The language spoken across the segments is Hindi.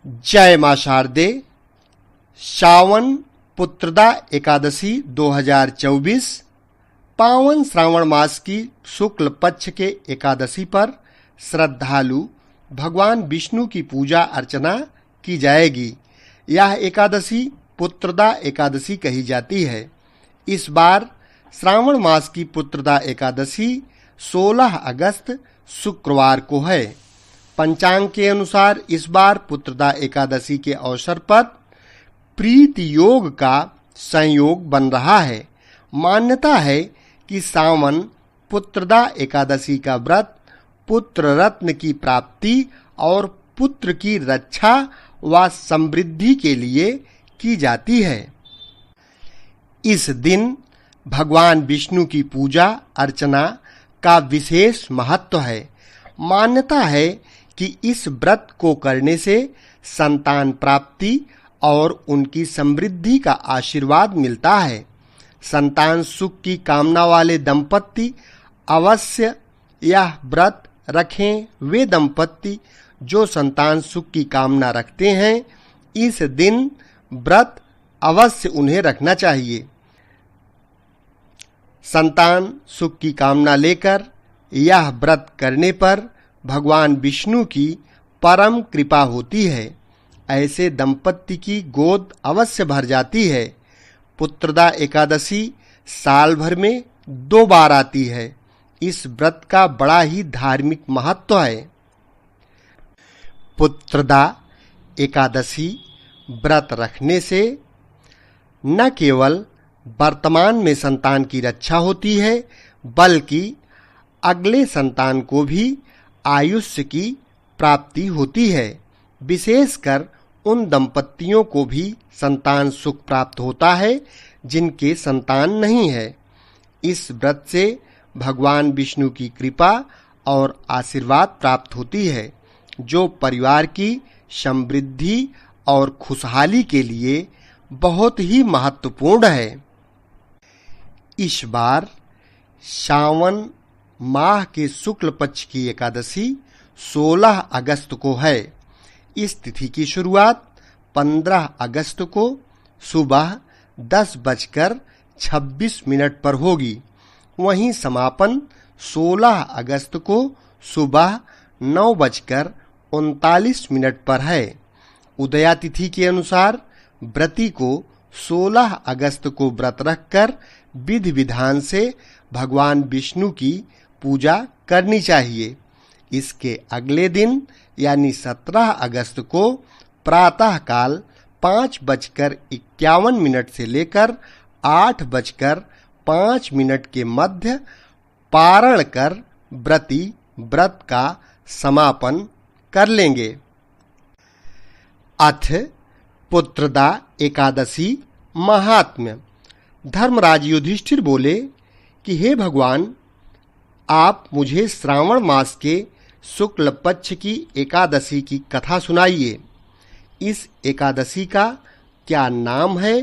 जय मां शारदे। श्रावण पुत्रदा एकादशी 2024 पावन श्रावण मास की शुक्ल पक्ष के एकादशी पर श्रद्धालु भगवान विष्णु की पूजा अर्चना की जाएगी। यह एकादशी पुत्रदा एकादशी कही जाती है। इस बार श्रावण मास की पुत्रदा एकादशी 16 अगस्त शुक्रवार को है। पंचांग के अनुसार इस बार पुत्रदा एकादशी के अवसर पर प्रीति योग का संयोग बन रहा है। मान्यता है कि सावन पुत्रदा एकादशी का व्रत पुत्र रत्न की प्राप्ति और पुत्र की रक्षा व समृद्धि के लिए की जाती है। इस दिन भगवान विष्णु की पूजा अर्चना का विशेष महत्व है। मान्यता है कि इस व्रत को करने से संतान प्राप्ति और उनकी समृद्धि का आशीर्वाद मिलता है। संतान सुख की कामना वाले दंपत्ति अवश्य यह व्रत रखें। वे दंपत्ति जो संतान सुख की कामना रखते हैं, इस दिन व्रत अवश्य उन्हें रखना चाहिए। संतान सुख की कामना लेकर यह व्रत करने पर भगवान विष्णु की परम कृपा होती है। ऐसे दंपत्ति की गोद अवश्य भर जाती है। पुत्रदा एकादशी साल भर में 2 बार आती है। इस व्रत का बड़ा ही धार्मिक महत्व है। पुत्रदा एकादशी व्रत रखने से न केवल वर्तमान में संतान की रक्षा होती है, बल्कि अगले संतान को भी आयुष्य की प्राप्ति होती है। विशेषकर उन दंपत्तियों को भी संतान सुख प्राप्त होता है जिनके संतान नहीं है। इस व्रत से भगवान विष्णु की कृपा और आशीर्वाद प्राप्त होती है, जो परिवार की समृद्धि और खुशहाली के लिए बहुत ही महत्वपूर्ण है। इस बार सावन माह के शुक्ल पक्ष की एकादशी 16 अगस्त को है। इस तिथि की शुरुआत 15 अगस्त को सुबह 10:26 पर होगी। वहीं समापन 16 अगस्त को सुबह 9:39 पर है। उदया तिथि के अनुसार व्रती को 16 अगस्त को व्रत रखकर विधि विधान से भगवान विष्णु की पूजा करनी चाहिए। इसके अगले दिन यानी 17 अगस्त को प्रातः काल 5:51 से लेकर 8:05 के मध्य पारण कर व्रती व्रत का समापन कर लेंगे। अथ पुत्रदा एकादशी महात्म्य। धर्मराज युधिष्ठिर बोले कि हे भगवान, आप मुझे श्रावण मास के शुक्ल पक्ष की एकादशी की कथा सुनाइए। इस एकादशी का क्या नाम है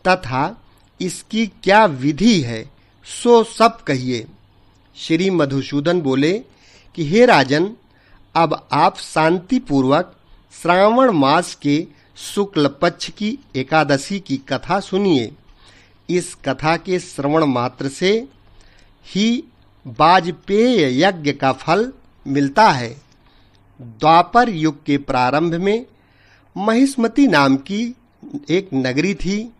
तथा इसकी क्या विधि है, सो सब कहिए। श्री मधुसूदन बोले कि हे राजन, अब आप शांति पूर्वक श्रावण मास के शुक्ल पक्ष की एकादशी की कथा सुनिए। इस कथा के श्रवण मात्र से ही वाजपेय यज्ञ का फल मिलता है। द्वापर युग के प्रारंभ में महिष्मती नाम की एक नगरी थी।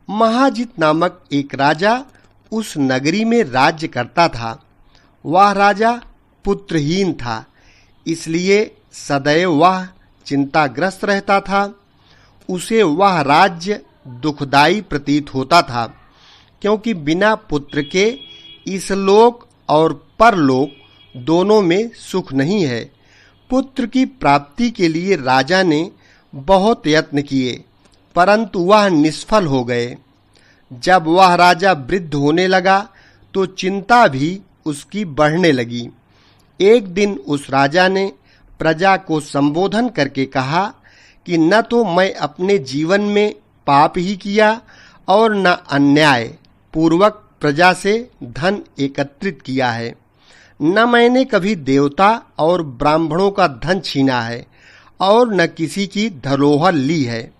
महाजित नामक एक राजा उस नगरी में राज्य करता था। वह राजा पुत्रहीन था, इसलिए सदैव वह चिंताग्रस्त रहता था। उसे वह राज्य दुखदायी प्रतीत होता था, क्योंकि बिना पुत्र के इस लोक और परलोक दोनों में सुख नहीं है। पुत्र की प्राप्ति के लिए राजा ने बहुत यत्न किए, परंतु वह निष्फल हो गए। जब वह राजा वृद्ध होने लगा तो चिंता भी उसकी बढ़ने लगी। एक दिन उस राजा ने प्रजा को संबोधन करके कहा कि न तो मैं अपने जीवन में पाप ही किया और न अन्याय पूर्वक प्रजा से धन एकत्रित किया है, न मैंने कभी देवता और ब्राह्मणों का धन छीना है और न किसी की धरोहर ली है।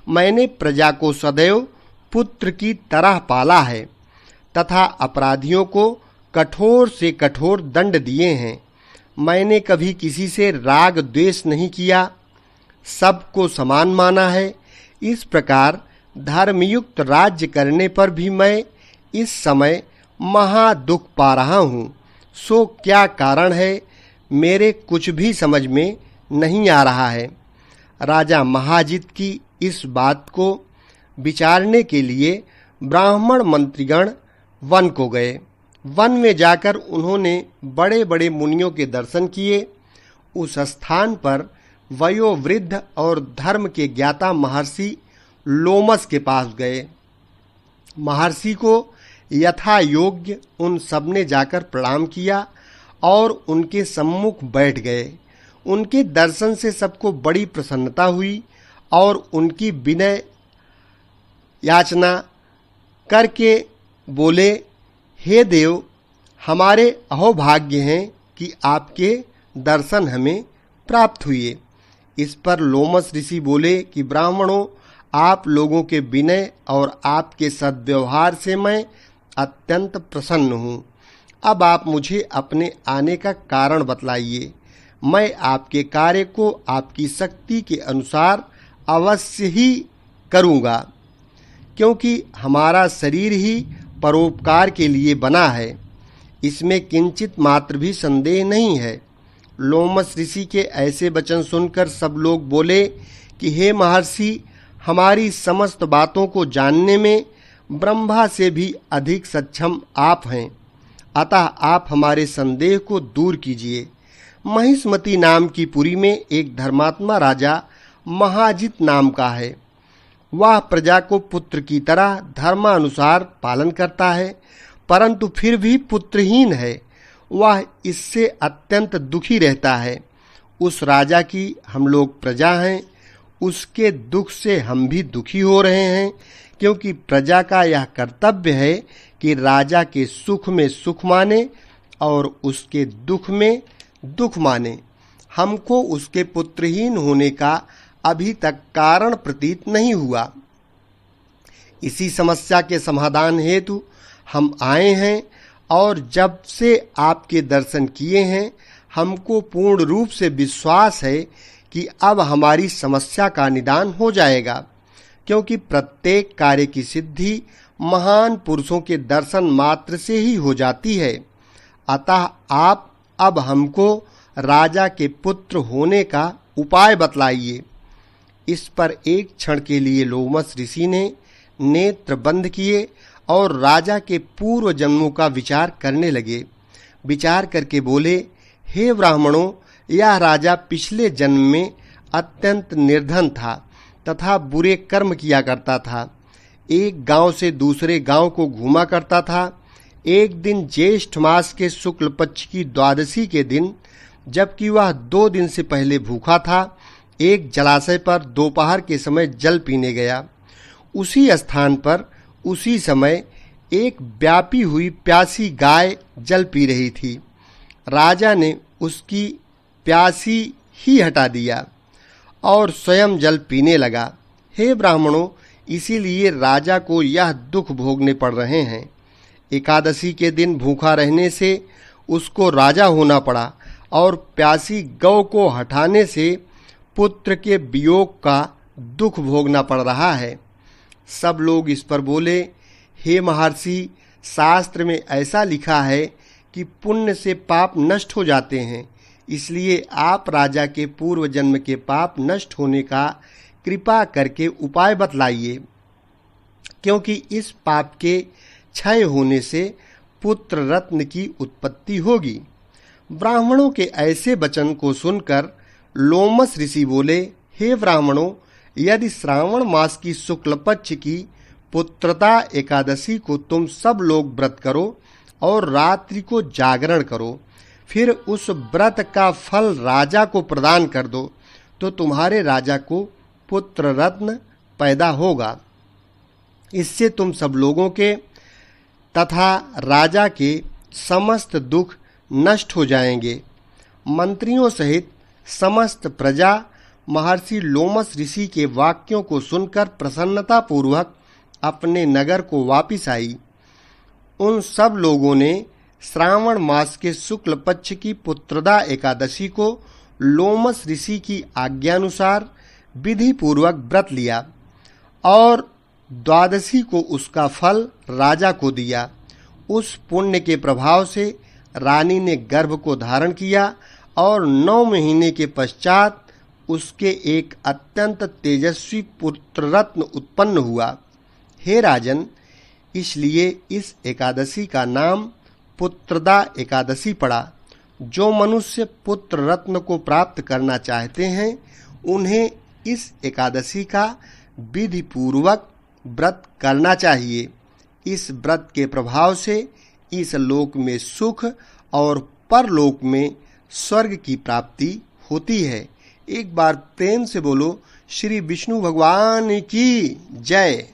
मैंने प्रजा को सदैव पुत्र की तरह पाला है तथा अपराधियों को कठोर से कठोर दंड दिए हैं। मैंने कभी किसी से राग द्वेष नहीं किया, सबको समान माना है। इस प्रकार धर्मयुक्त राज्य करने पर भी मैं इस समय महा दुख पा रहा हूँ। सो क्या कारण है, मेरे कुछ भी समझ में नहीं आ रहा है। राजा महाजित की इस बात को विचारने के लिए ब्राह्मण मंत्रीगण वन को गए। वन में जाकर उन्होंने बड़े बड़े मुनियों के दर्शन किए। उस स्थान पर वयोवृद्ध और धर्म के ज्ञाता महर्षि लोमस के पास गए। महर्षि को यथा योग्य उन सबने जाकर प्रणाम किया और उनके सम्मुख बैठ गए। उनके दर्शन से सबको बड़ी प्रसन्नता हुई और उनकी विनय याचना करके बोले, हे देव, हमारे अहोभाग्य हैं कि आपके दर्शन हमें प्राप्त हुए। इस पर लोमस ऋषि बोले कि ब्राह्मणों, आप लोगों के विनय और आपके सद्व्यवहार से मैं अत्यंत प्रसन्न हूँ। अब आप मुझे अपने आने का कारण बतलाइए। मैं आपके कार्य को आपकी शक्ति के अनुसार अवश्य ही करूँगा, क्योंकि हमारा शरीर ही परोपकार के लिए बना है, इसमें किंचित मात्र भी संदेह नहीं है। लोमस ऋषि के ऐसे वचन सुनकर सब लोग बोले कि हे महर्षि, हमारी समस्त बातों को जानने में ब्रह्मा से भी अधिक सक्षम आप हैं, अतः आप हमारे संदेह को दूर कीजिए। महिष्मती नाम की पुरी में एक धर्मात्मा राजा महाजित नाम का है। वह प्रजा को पुत्र की तरह धर्मानुसार पालन करता है, परंतु फिर भी पुत्रहीन है। वह इससे अत्यंत दुखी रहता है। उस राजा की हम लोग प्रजा हैं, उसके दुख से हम भी दुखी हो रहे हैं, क्योंकि प्रजा का यह कर्तव्य है कि राजा के सुख में सुख माने और उसके दुख में दुख माने। हमको उसके पुत्रहीन होने का अभी तक कारण प्रतीत नहीं हुआ। इसी समस्या के समाधान हेतु हम आए हैं और जब से आपके दर्शन किए हैं, हमको पूर्ण रूप से विश्वास है कि अब हमारी समस्या का निदान हो जाएगा, क्योंकि प्रत्येक कार्य की सिद्धि महान पुरुषों के दर्शन मात्र से ही हो जाती है। अतः आप अब हमको राजा के पुत्र होने का उपाय बतलाइए। इस पर एक क्षण के लिए लोमस ऋषि ने नेत्र बंद किए और राजा के पूर्व जन्मों का विचार करने लगे। विचार करके बोले, हे ब्राह्मणों, यह राजा पिछले जन्म में अत्यंत निर्धन था तथा बुरे कर्म किया करता था। एक गांव से दूसरे गांव को घूमा करता था। एक दिन ज्येष्ठ मास के शुक्ल पक्ष की द्वादशी के दिन, जबकि वह 2 दिन से पहले भूखा था, एक जलाशय पर दोपहर के समय जल पीने गया। उसी स्थान पर उसी समय एक व्यापी हुई प्यासी गाय जल पी रही थी। राजा ने उसकी प्यासी ही हटा दिया और स्वयं जल पीने लगा। हे ब्राह्मणों, इसीलिए राजा को यह दुख भोगने पड़ रहे हैं। एकादशी के दिन भूखा रहने से उसको राजा होना पड़ा और प्यासी गौ को हटाने से पुत्र के वियोग का दुख भोगना पड़ रहा है। सब लोग इस पर बोले, हे महर्षि, शास्त्र में ऐसा लिखा है कि पुण्य से पाप नष्ट हो जाते हैं, इसलिए आप राजा के पूर्व जन्म के पाप नष्ट होने का कृपा करके उपाय बतलाइए, क्योंकि इस पाप के क्षय होने से पुत्र रत्न की उत्पत्ति होगी। ब्राह्मणों के ऐसे वचन को सुनकर लोमस ऋषि बोले, हे ब्राह्मणों, यदि श्रावण मास की शुक्ल पक्ष की पुत्रता एकादशी को तुम सब लोग व्रत करो और रात्रि को जागरण करो, फिर उस व्रत का फल राजा को प्रदान कर दो, तो तुम्हारे राजा को पुत्र रत्न पैदा होगा। इससे तुम सब लोगों के तथा राजा के समस्त दुख नष्ट हो जाएंगे। मंत्रियों सहित समस्त प्रजा महर्षि लोमस ऋषि के वाक्यों को सुनकर प्रसन्नता पूर्वक अपने नगर को वापिस आई। उन सब लोगों ने श्रावण मास के शुक्ल पक्ष की पुत्रदा एकादशी को लोमस ऋषि की आज्ञानुसार विधि पूर्वक व्रत लिया और द्वादशी को उसका फल राजा को दिया। उस पुण्य के प्रभाव से रानी ने गर्भ को धारण किया और 9 महीने के पश्चात उसके एक अत्यंत तेजस्वी पुत्र रत्न उत्पन्न हुआ। हे राजन, इसलिए इस एकादशी का नाम पुत्रदा एकादशी पड़ा। जो मनुष्य पुत्र रत्न को प्राप्त करना चाहते हैं उन्हें इस एकादशी का विधि पूर्वक व्रत करना चाहिए। इस व्रत के प्रभाव से इस लोक में सुख और परलोक में स्वर्ग की प्राप्ति होती है। एक बार प्रेम से बोलो, श्री विष्णु भगवान की जय।